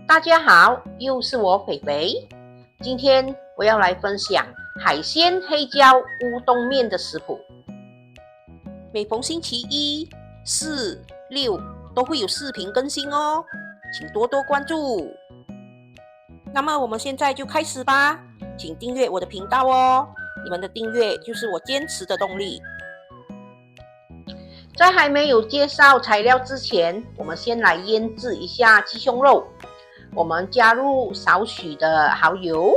大家好，又是我肥肥。今天我要来分享海鲜黑椒乌冬面的食谱。每逢星期一、四、六都会有视频更新哦，请多多关注。那么我们现在就开始吧，请订阅我的频道哦，你们的订阅就是我坚持的动力。在还没有介绍材料之前，我们先来腌制一下鸡胸肉。我们加入少许的蚝油，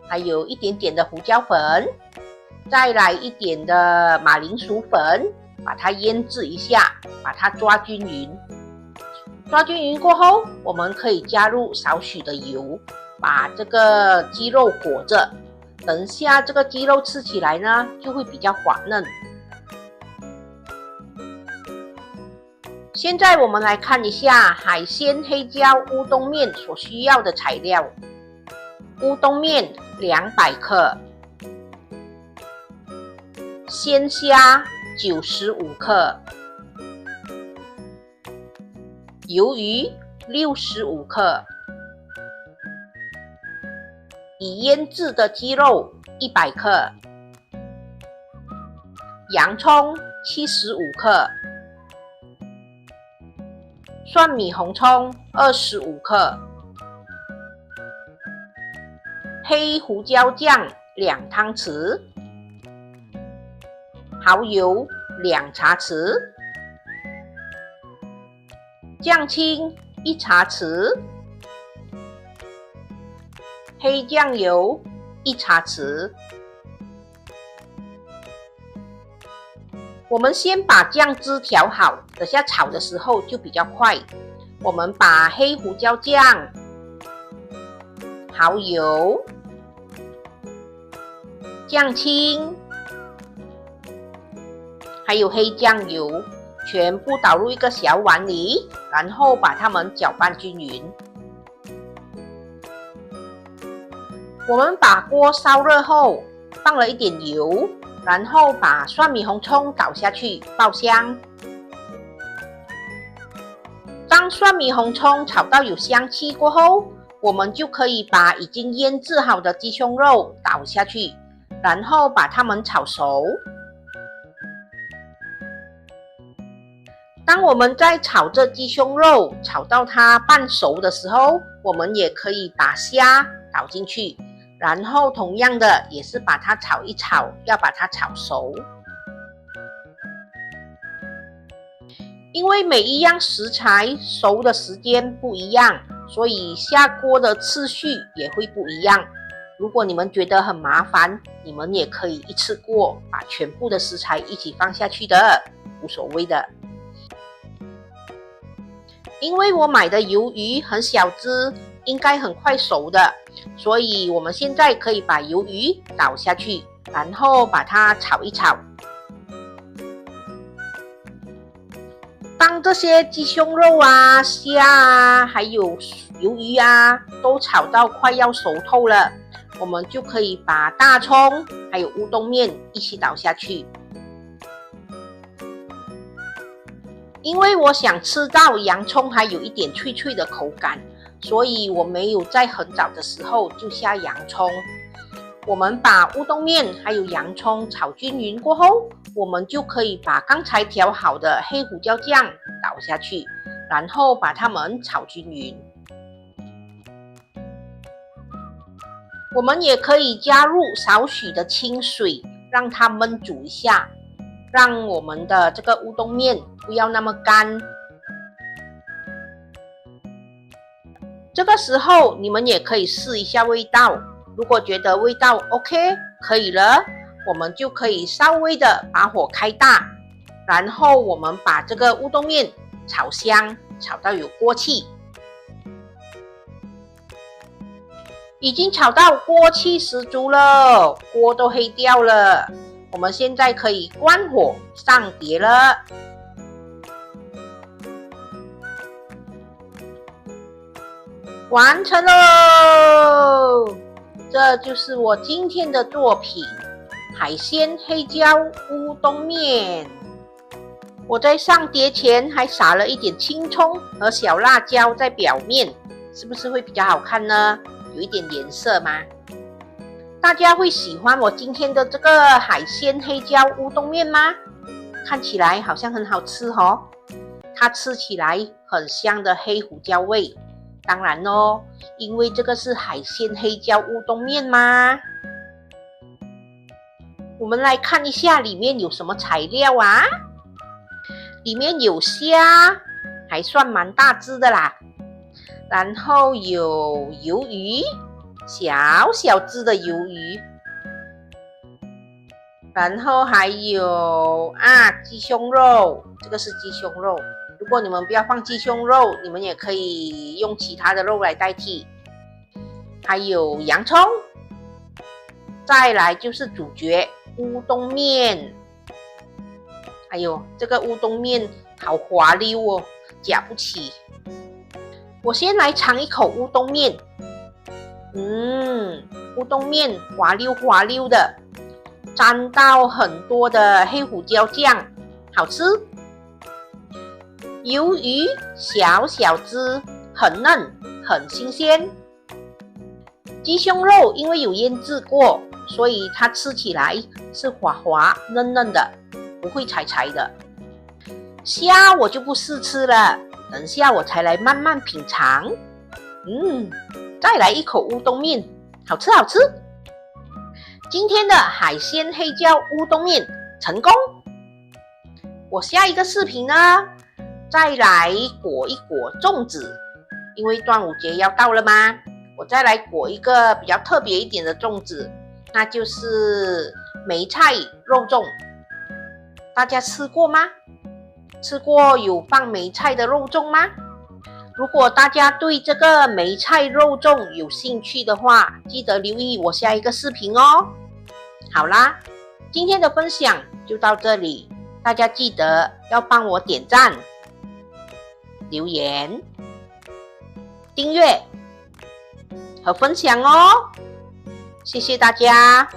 还有一点点的胡椒粉，再来一点的马铃薯粉，把它腌制一下，把它抓均匀。抓均匀过后，我们可以加入少许的油，把这个鸡肉裹着。等下这个鸡肉吃起来呢，就会比较滑嫩。现在我们来看一下海鲜黑椒乌冬面所需要的材料。乌冬面200克，鲜虾95克，鱿鱼65克，已腌制的鸡肉100克，洋葱75克，蒜米红葱25克，黑胡椒酱2汤匙，蚝油2茶匙，酱青1茶匙，黑酱油1茶匙。我们先把酱汁调好，等下炒的时候就比较快。我们把黑胡椒酱、蚝油、酱青，还有黑酱油，全部倒入一个小碗里，然后把它们搅拌均匀。我们把锅烧热后，放了一点油，然后把蒜米红葱倒下去爆香。当蒜米红葱炒到有香气过后，我们就可以把已经腌制好的鸡胸肉倒下去，然后把它们炒熟。当我们在炒这鸡胸肉炒到它半熟的时候，我们也可以把虾倒进去，然后同样的也是把它炒一炒，要把它炒熟。因为每一样食材熟的时间不一样，所以下锅的次序也会不一样。如果你们觉得很麻烦，你们也可以一次过把全部的食材一起放下去的，无所谓的。因为我买的鱿鱼很小只，应该很快熟的，所以我们现在可以把鱿鱼倒下去，然后把它炒一炒。当这些鸡胸肉啊、虾啊，还有鱿鱼啊，都炒到快要熟透了，我们就可以把大葱还有乌冬面一起倒下去。因为我想吃到洋葱还有一点脆脆的口感，所以我没有在很早的时候就下洋葱。我们把乌冬面还有洋葱炒均匀过后，我们就可以把刚才调好的黑胡椒酱倒下去，然后把它们炒均匀。我们也可以加入少许的清水，让它焖煮一下，让我们的这个乌冬面不要那么干。这个时候你们也可以试一下味道，如果觉得味道 OK 可以了，我们就可以稍微的把火开大，然后我们把这个乌冬面炒香，炒到有锅气。已经炒到锅气十足了，锅都黑掉了，我们现在可以关火上碟了。完成喽！这就是我今天的作品——海鲜黑椒乌冬面。我在上碟前还撒了一点青葱和小辣椒在表面，是不是会比较好看呢？有一点颜色吗？大家会喜欢我今天的这个海鲜黑椒乌冬面吗？看起来好像很好吃哦，它吃起来很香的黑胡椒味。当然哦，因为这个是海鲜黑椒乌冬面嘛。我们来看一下里面有什么材料啊？里面有虾，还算蛮大只的啦。然后有鱿鱼，小小只的鱿鱼。然后还有鸡胸肉，这个是鸡胸肉。如果你们不要放鸡胸肉，你们也可以用其他的肉来代替。还有洋葱，再来就是主角乌冬面。哎呦，这个乌冬面好滑溜哦，夹不起。我先来尝一口乌冬面。乌冬面滑溜滑溜的，沾到很多的黑胡椒酱，好吃。鱿鱼小小只，很嫩，很新鲜。鸡胸肉因为有腌制过，所以它吃起来是滑滑嫩嫩的，不会柴柴的。虾我就不试吃了，等下我才来慢慢品尝。再来一口乌冬面，好吃好吃。今天的海鲜黑椒乌冬面成功。我下一个视频呢，再来裹一裹粽子，因为端午节要到了吗？我再来裹一个比较特别一点的粽子，那就是梅菜肉粽。大家吃过吗？吃过有放梅菜的肉粽吗？如果大家对这个梅菜肉粽有兴趣的话，记得留意我下一个视频哦。好啦，今天的分享就到这里，大家记得要帮我点赞、留言、订阅和分享哦。谢谢大家。